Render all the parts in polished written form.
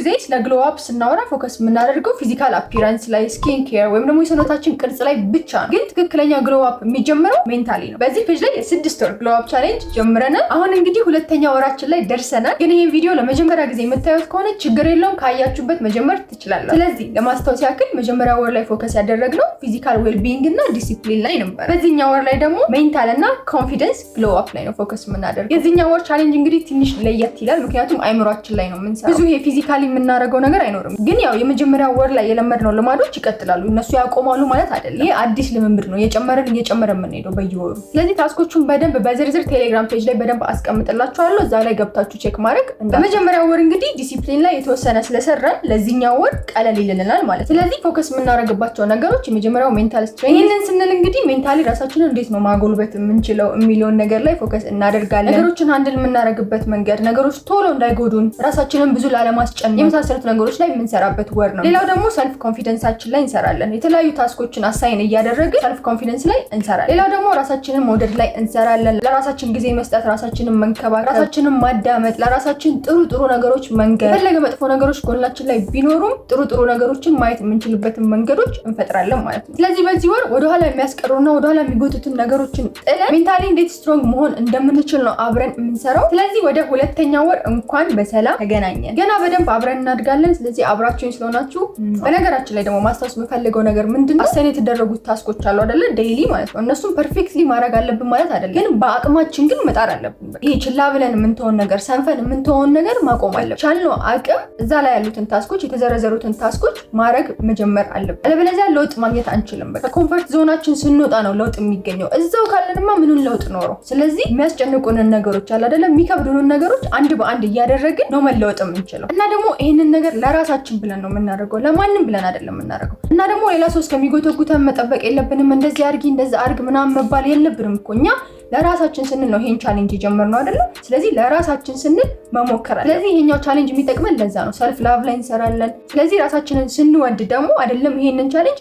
ጊዜ ስለ ግሎ አፕ ስናወራ ፎከስ የምናደርገው ፊዚካል አፒራንስ ላይ፣ ስኪን ኬር ወይም ደግሞ የሰውነታችን ቅርጽ ላይ ብቻ ነው። ግን ትክክለኛ ግሎ አፕ የሚጀምረው ሜንታሊ ነው። በዚህ ፔጅ ላይ የ6 ወር ግሎ አፕ ቻሌንጅ ጀምረናል። አሁን እንግዲህ ሁለተኛ ወራችን ላይ ደርሰናል። ግን ይሄን ቪዲዮ ለመጀመሪያ ጊዜ የምታዩት ከሆነ ችግር የለውም፣ ካያችሁበት መጀመር ትችላላችሁ። ስለዚህ ለማስታወስ ያክል መጀመሪያ ወር ላይ ፎከስ ያደረግነው ፊዚካል ዌልቢንግ እና ዲሲፕሊን ላይ ነበር። በዚህኛው ወር ላይ ደግሞ ሜንታል እና ኮንፊደንስ ግሎ አፕ ላይ ነው ፎከስ የምናደርገው። የዚህኛው ወር ቻሌንጅ እንግዲህ ትንሽ ለየት ይላል፣ ምክንያቱም አይምሯችን ላይ ነው የምንሰራው። ብዙ ይሄ ፊዚካሊ የምናደርገው ነገር አይኖርም። ግን ያው የመጀመሪያ ወር ላይ የለመድነው ልማዶች ይቀጥላሉ፣ እነሱ ያቆማሉ ማለት አይደለም። ይሄ አዲስ ልምምድ ነው፣ እየጨመረን የምንሄደው በየወሩ። ስለዚህ ታስኮቹን በደንብ በዝርዝር ቴሌግራም ፔጅ ላይ በደንብ አስቀምጥላችኋለሁ፣ እዛ ላይ ገብታችሁ ቼክ ማድረግ። በመጀመሪያ ወር እንግዲህ ዲሲፕሊን ላይ የተወሰነ ስለሰራን ለዚህኛው ወር ቀለል ይልልናል ማለት። ስለዚህ ፎከስ የምናደርግባቸው ነገሮች የመጀመሪያው ሜንታል ስትሬንግ። ይሄንን ስንል እንግዲህ ሜንታሊ ራሳችንን እንዴት ነው ማጎልበት የምንችለው የሚለውን ነገር ላይ ፎከስ እናደርጋለን። ነገሮችን ሃንድል የምናደርግበት መንገድ፣ ነገሮች ቶሎ እንዳይጎዱን ራሳችንን ብዙ ላለማስጨነቅ የመሳሰሉት ነገሮች ላይ የምንሰራበት ወር ነው። ሌላው ደግሞ ሰልፍ ኮንፊደንሳችን ላይ እንሰራለን። የተለያዩ ታስኮችን አሳይን እያደረግን ሰልፍ ኮንፊደንስ ላይ እንሰራለን። ሌላው ደግሞ ራሳችንን መውደድ ላይ እንሰራለን። ለራሳችን ጊዜ መስጠት፣ ራሳችንን መንከባከብ፣ ራሳችንን ማዳመጥ፣ ለራሳችን ጥሩ ነገሮች መንገድ፣ የፈለገ መጥፎ ነገሮች ጎናችን ላይ ቢኖሩም ጥሩ ነገሮችን ማየት የምንችልበትን መንገዶች እንፈጥራለን ማለት ነው። ስለዚህ በዚህ ወር ወደኋላ የሚያስቀሩና ወደኋላ የሚጎቱትን ነገሮችን ጥለን ሜንታሊ እንዴት ስትሮንግ መሆን እንደምንችል ነው አብረን የምንሰራው። ስለዚህ ወደ ሁለተኛ ወር እንኳን በሰላም ተገናኘን። ገና በደንብ አብረን እናድጋለን። ስለዚህ አብራችሁኝ ስለሆናችሁ። በነገራችን ላይ ደግሞ ማስታወስ የምፈልገው ነገር ምንድነው፣ አሳይን የተደረጉት ታስኮች አሉ አይደለ? ዴይሊ ማለት ነው። እነሱን ፐርፌክትሊ ማድረግ አለብን ማለት አይደለም፣ ግን በአቅማችን ግን መጣር አለብን። ይሄ ችላ ብለን የምንተውን ነገር፣ ሰንፈን የምንተውን ነገር ማቆም አለብን። ቻልነው አቅም እዛ ላይ ያሉትን ታስኮች፣ የተዘረዘሩትን ታስኮች ማድረግ መጀመር አለብን። አለበለዚያ ለውጥ ማግኘት አንችልም። በቃ ኮምፎርት ዞናችን ስንወጣ ነው ለውጥ የሚገኘው። እዛው ካለንማ ምኑን ለውጥ ኖሮ። ስለዚህ የሚያስጨንቁንን ነገሮች አለ አይደለ? የሚከብዱንን ነገሮች አንድ በአንድ እያደረግን ነው መለወጥ የምንችለው። እና ደግሞ ይሄንን ነገር ለራሳችን ብለን ነው የምናደርገው፣ ለማንም ብለን አይደለም የምናደርገው። እና ደግሞ ሌላ ሰው እስከሚጎተጉተን መጠበቅ የለብንም። እንደዚህ አድርጊ እንደዚህ አድርግ ምናምን መባል የለብንም እኮ። እኛ ለራሳችን ስንል ነው ይሄን ቻሌንጅ የጀመርነው አይደለ? ስለዚህ ለራሳችን ስንል መሞከር አለ። ስለዚህ ይሄኛው ቻሌንጅ የሚጠቅመን ለዛ ነው። ሰልፍ ላቭ ላይ እንሰራለን። ስለዚህ ራሳችንን ስንወድ ደግሞ አይደለም ይሄንን ቻሌንጅ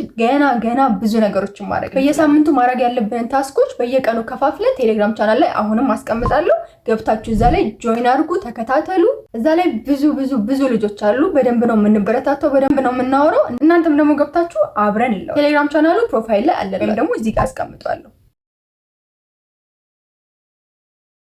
ገና ብዙ ነገሮችን ማድረግ፣ በየሳምንቱ ማድረግ ያለብንን ታስኮች በየቀኑ ከፋፍለን ቴሌግራም ቻናል ላይ አሁንም አስቀምጣለሁ። ገብታችሁ እዛ ላይ ጆይን አድርጉ፣ ተከታተሉ። እዛ ላይ ብዙ ልጆች አሉ። በደንብ ነው የምንበረታተው፣ በደንብ ነው የምናወራው። እናንተም ደግሞ ገብታችሁ አብረን ይለው። ቴሌግራም ቻናሉ ፕሮፋይል ላይ አለ፣ ወይም ደግሞ እዚህ ጋር አስቀምጣለሁ።